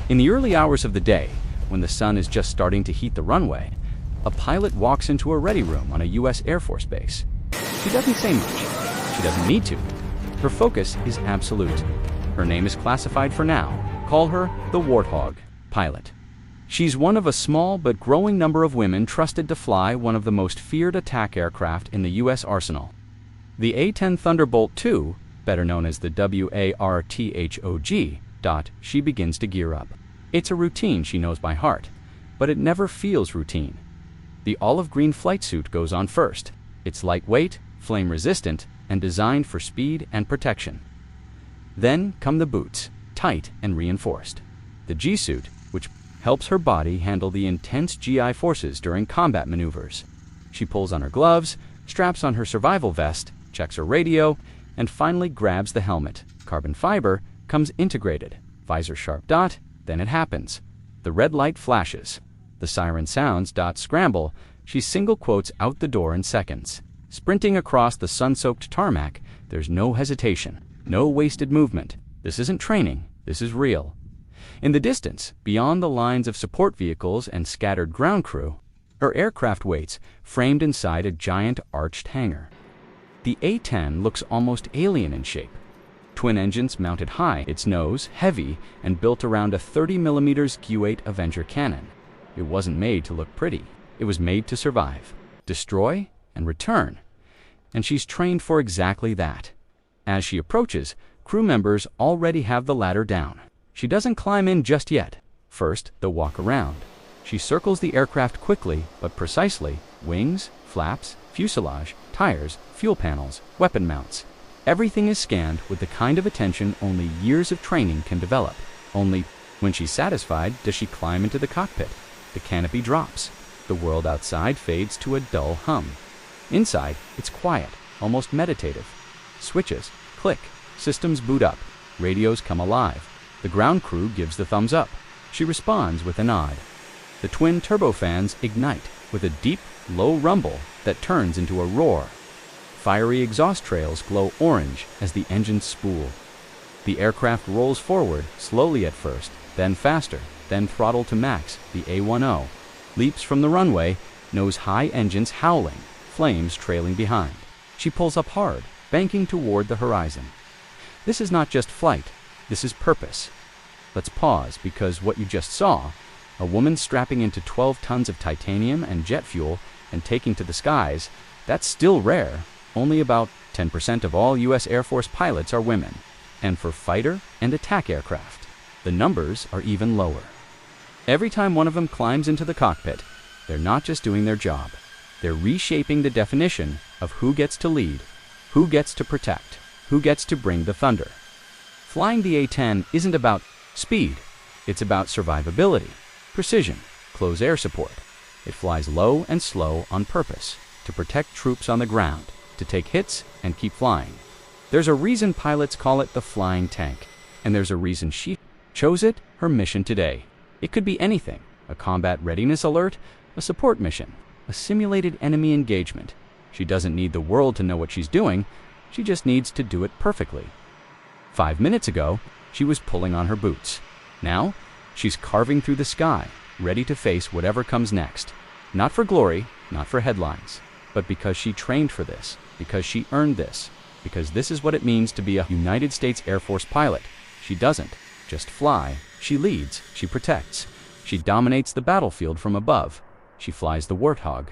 In the early hours of the day, when the sun is just starting to heat the runway, a pilot walks into a ready room on a U.S. Air Force base. She doesn't say much. She doesn't need to. Her focus is absolute. Her name is classified for now. Call her the Warthog pilot. She's one of a small but growing number of women trusted to fly one of the most feared attack aircraft in the U.S. arsenal. The A-10 Thunderbolt II, better known as the Warthog, she begins to gear up. It's a routine she knows by heart, but it never feels routine. The olive green flight suit goes on first. It's lightweight, flame-resistant, and designed for speed and protection. Then come the boots, tight and reinforced. The G-suit, which helps her body handle the intense GI forces during combat maneuvers. She pulls on her gloves, straps on her survival vest, checks her radio, and finally grabs the helmet. Carbon fiber comes integrated. Visor sharp dot, then it happens. The red light flashes. The siren sounds. Scramble. She single quotes out the door in seconds. Sprinting across the sun-soaked tarmac, there's no hesitation, no wasted movement. This isn't training, this is real. In the distance, beyond the lines of support vehicles and scattered ground crew, her aircraft waits, framed inside a giant arched hangar. The A-10 looks almost alien in shape. Twin engines mounted high, its nose heavy and built around a 30mm Q-8 Avenger cannon. It wasn't made to look pretty. It was made to survive, destroy, and return. And she's trained for exactly that. As she approaches, crew members already have the ladder down. She doesn't climb in just yet. First, they'll walk around. She circles the aircraft quickly but precisely. Wings, flaps, fuselage, tires, fuel panels, weapon mounts. Everything is scanned with the kind of attention only years of training can develop. Only when she's satisfied does she climb into the cockpit. The canopy drops. The world outside fades to a dull hum. Inside, it's quiet, almost meditative. Switches click, systems boot up, radios come alive. The ground crew gives the thumbs up. She responds with a nod. The twin turbofans ignite with a deep, low rumble that turns into a roar. Fiery exhaust trails glow orange as the engines spool. The aircraft rolls forward, slowly at first, then faster, then throttle to max. The A-10 leaps from the runway, nose high, engines howling, flames trailing behind. She pulls up hard, banking toward the horizon. This is not just flight, this is purpose. Let's pause, because what you just saw, a woman strapping into 12 tons of titanium and jet fuel and taking to the skies, that's still rare. Only about 10% of all U.S. Air Force pilots are women. And for fighter and attack aircraft, the numbers are even lower. Every time one of them climbs into the cockpit, they're not just doing their job. They're reshaping the definition of who gets to lead, who gets to protect, who gets to bring the thunder. Flying the A-10 isn't about speed. It's about survivability, precision, close air support. It flies low and slow on purpose, to protect troops on the ground, to take hits and keep flying. There's a reason pilots call it the flying tank, and there's a reason she chose it her mission today. It could be anything: a combat readiness alert, a support mission, a simulated enemy engagement. She doesn't need the world to know what she's doing, she just needs to do it perfectly. 5 minutes ago, she was pulling on her boots. Now, she's carving through the sky, ready to face whatever comes next. Not for glory, not for headlines, but because she trained for this, because she earned this, because this is what it means to be a United States Air Force pilot. She doesn't just fly, she leads, she protects, she dominates the battlefield from above. She flies the Warthog.